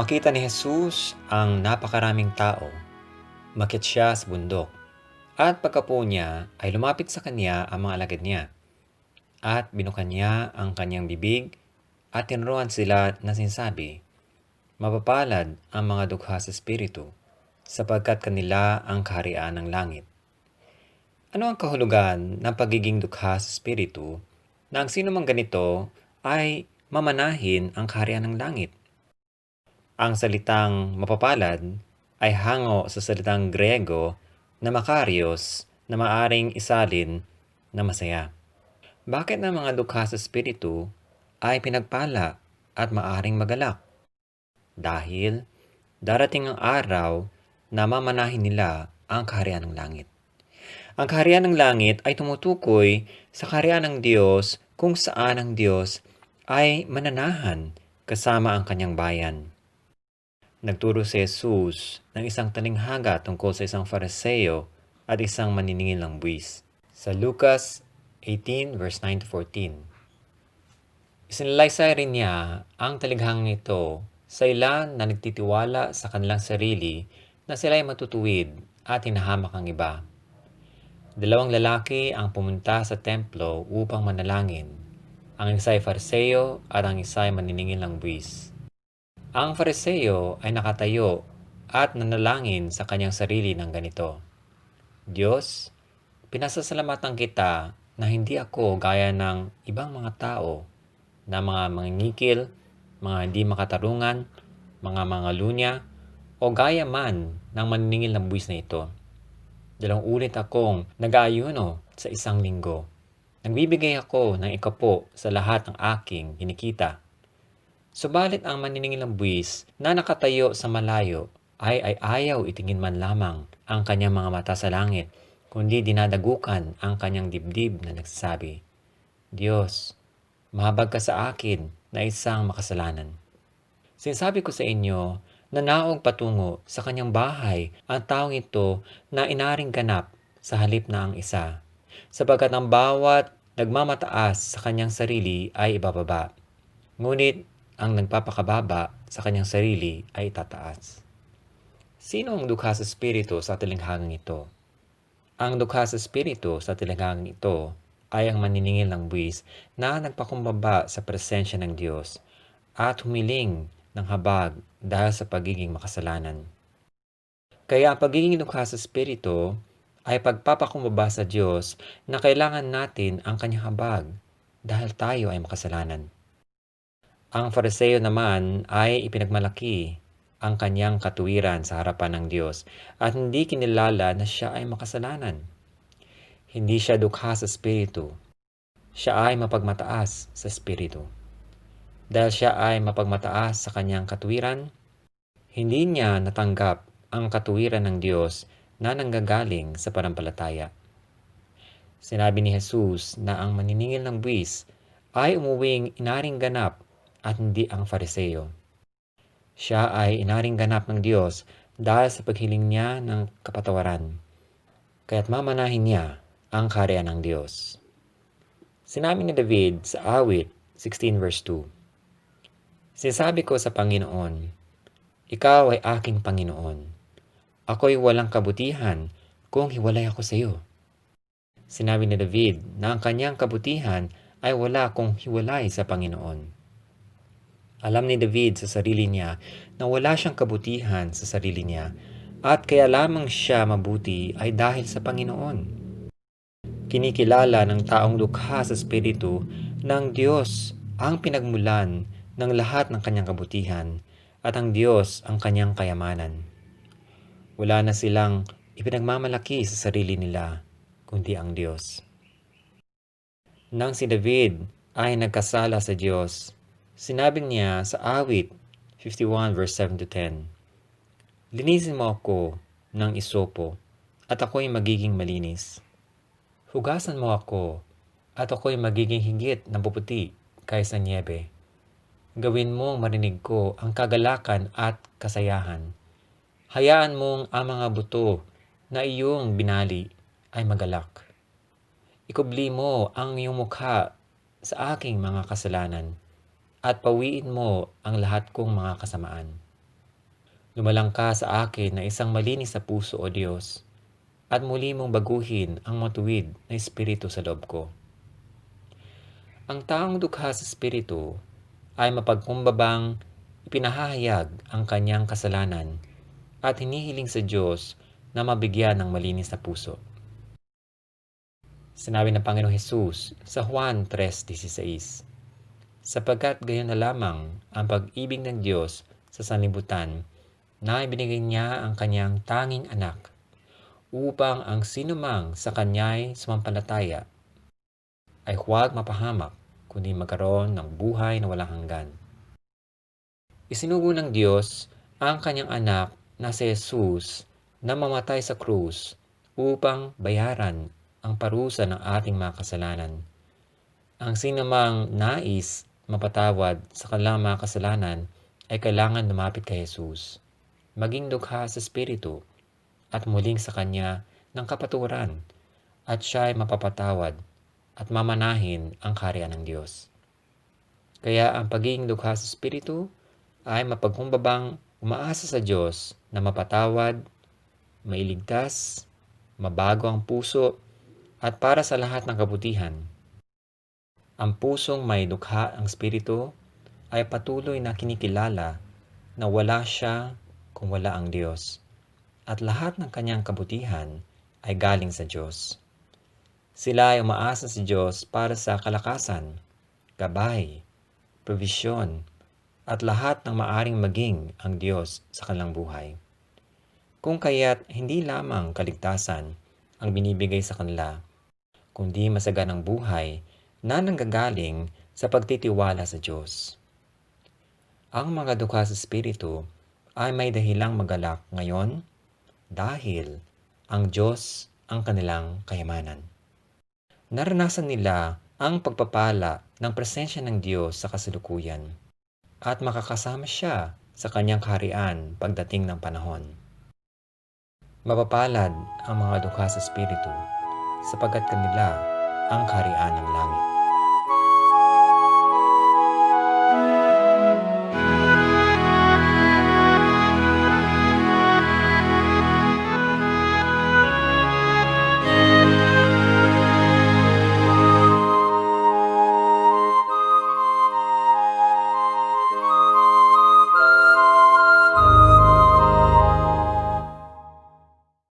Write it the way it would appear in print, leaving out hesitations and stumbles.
makita ni Jesus ang napakaraming tao, umakyat siya sa bundok. At pagkapo niya ay lumapit sa kanya ang mga alagad niya. At binukan niya ang kanyang bibig at tinuruan sila na sinasabi, "Mapapalad ang mga dukha sa espiritu, sapagkat kanila ang kaharian ng langit." Ano ang kahulugan ng pagiging dukha sa espiritu na ang sino mang ganito ay mamanahin ang kaharian ng langit? Ang salitang mapapalad ay hango sa salitang Griego na makarios na maaring isalin na masaya. Bakit ang mga dukha sa espiritu ay pinagpala at maaring magalak? Dahil darating ang araw na mamanahin nila ang kaharian ng langit. Ang kaharian ng langit ay tumutukoy sa kaharian ng Diyos kung saan ang Diyos ay mananahan kasama ang kanyang bayan. Nagturo si Jesus ng isang talinghaga tungkol sa isang Fariseo at isang maniningil ng buwis. Sa Lucas 18 verse 9-14. Isinalaysay rin niya ang talinghangang ito sa ilan na nagtitiwala sa kanilang sarili na sila ay matutuwid at hinahamak ang iba. Dalawang lalaki ang pumunta sa templo upang manalangin. Ang isa ay Fariseo at ang isa ay maniningil ng buwis. Ang Fariseo ay nakatayo at nanalangin sa kanyang sarili ng ganito, "Diyos, pinasasalamatan kita na hindi ako gaya ng ibang mga tao na mga mangingikil, mga hindi makatarungan, mga mangalunya, o gaya man ng maniningil ng buwis na ito. 2 ulit akong nag-aayuno sa isang linggo. Nagbibigay ako ng ikapo sa lahat ng aking kinikita. Subalit ang maniningil ng buwis na nakatayo sa malayo ay ayaw itingin man lamang ang kanyang mga mata sa langit, kundi dinadagukan ang kanyang dibdib na nagsasabi, Diyos, mahabag ka sa akin na isang makasalanan. Sinasabi ko sa inyo na naog patungo sa kanyang bahay ang taong ito na inaring ganap sa halip na ang isa, sapagkat ang bawat nagmamataas sa kanyang sarili ay ibababa, ngunit ang nagpapakababa sa kanyang sarili ay itataas. Sino ang dukha sa espiritu sa talinghagang ito? Ang dukha sa espiritu sa talinghagang ito ay ang maniningil ng buwis na nagpakumbaba sa presensya ng Diyos at humiling ng habag dahil sa pagiging makasalanan. Kaya ang pagiging dukha sa espiritu ay pagpapakumbaba sa Diyos na kailangan natin ang kanyang habag dahil tayo ay makasalanan. Ang Fariseo naman ay ipinagmalaki ang kanyang katuwiran sa harapan ng Diyos at hindi kinilala na siya ay makasalanan. Hindi siya dukha sa espiritu. Siya ay mapagmataas sa espiritu. Dahil siya ay mapagmataas sa kanyang katuwiran, hindi niya natanggap ang katuwiran ng Diyos na nanggagaling sa pananampalataya. Sinabi ni Jesus na ang maniningil ng buwis ay umuwing inaring ganap at hindi ang Fariseo. Siya ay inaring ganap ng Diyos dahil sa paghiling niya ng kapatawaran, kaya't mamanahin niya ang kaharian ng Diyos. Sinabi ni David sa awit 16 verse 2, "Sinasabi ko sa Panginoon, Ikaw ay aking Panginoon. Ako'y walang kabutihan kung hiwalay ako sa iyo." Sinabi ni David na ang kanyang kabutihan ay wala kung hiwalay sa Panginoon. Alam ni David sa sarili niya na wala siyang kabutihan sa sarili niya at kaya lamang siya mabuti ay dahil sa Panginoon. Kinikilala ng taong dukha sa espiritu ng Diyos ang pinagmulan ng lahat ng kanyang kabutihan at ang Diyos ang kanyang kayamanan. Wala na silang ipinagmamalaki sa sarili nila, kundi ang Diyos. Nang si David ay nagkasala sa Diyos, sinabi niya sa awit 51 verse 7-10, "Linisin mo ako ng isopo at ako'y magiging malinis. Hugasan mo ako at ako'y magiging higit na puputi kaysa niebe. Gawin mong marinig ko ang kagalakan at kasayahan. Hayaan mong ang mga buto na iyong binali ay magalak. Ikubli mo ang iyong mukha sa aking mga kasalanan at pawiin mo ang lahat kong mga kasamaan. Lumalang ka sa akin na isang malinis na puso, O Diyos, at muli mong baguhin ang matuwid na espiritu sa loob ko. Ang taong dukha sa espiritu ay mapagkumbabang ipinahahayag ang kanyang kasalanan at hinihiling sa Diyos na mabigyan ng malinis na puso. Sinabi ng Panginoong Hesus sa Juan 3:16, sapagkat gayon na lamang ang pag-ibig ng Diyos sa sanlibutan na ibinigay niya ang kanyang tanging anak upang ang sinumang sa kanya'y sumampalataya ay huwag mapahamak kundi magkaroon ng buhay na walang hanggan. Isinugo ng Diyos ang kanyang anak na si Jesus na mamatay sa krus upang bayaran ang parusa ng ating mga kasalanan. Ang sinumang nais mapatawad sa kanilang mga kasalanan ay kailangan lumapit kay Jesus, maging dukha sa espiritu at muling sa kanya ng kapaturan, at siya ay mapapatawad at mamanahin ang kaharian ng Diyos. Kaya ang pagiging dukha sa espiritu ay mapagkumbabang umaasa sa Diyos na mapatawad, mailigtas, mabago ang puso, at para sa lahat ng kabutihan. Ang pusong may dukha ang espiritu ay patuloy na kinikilala na wala siya kung wala ang Diyos, at lahat ng kanyang kabutihan ay galing sa Diyos. Sila ay umaasa sa Diyos para sa kalakasan, gabay, provisyon, at lahat ng maaring maging ang Diyos sa kanilang buhay. Kung kaya't hindi lamang kaligtasan ang binibigay sa kanila, kundi masaganang buhay na nanggagaling sa pagtitiwala sa Diyos. Ang mga dukha sa espiritu ay may dahilang magalak ngayon dahil ang Diyos ang kanilang kayamanan. Naranasan nila ang pagpapala ng presensya ng Diyos sa kasalukuyan at makakasama siya sa kanyang kaharian pagdating ng panahon. Mapapalad ang mga dukha sa espiritu sapagkat kanila ang kaharian ng langit.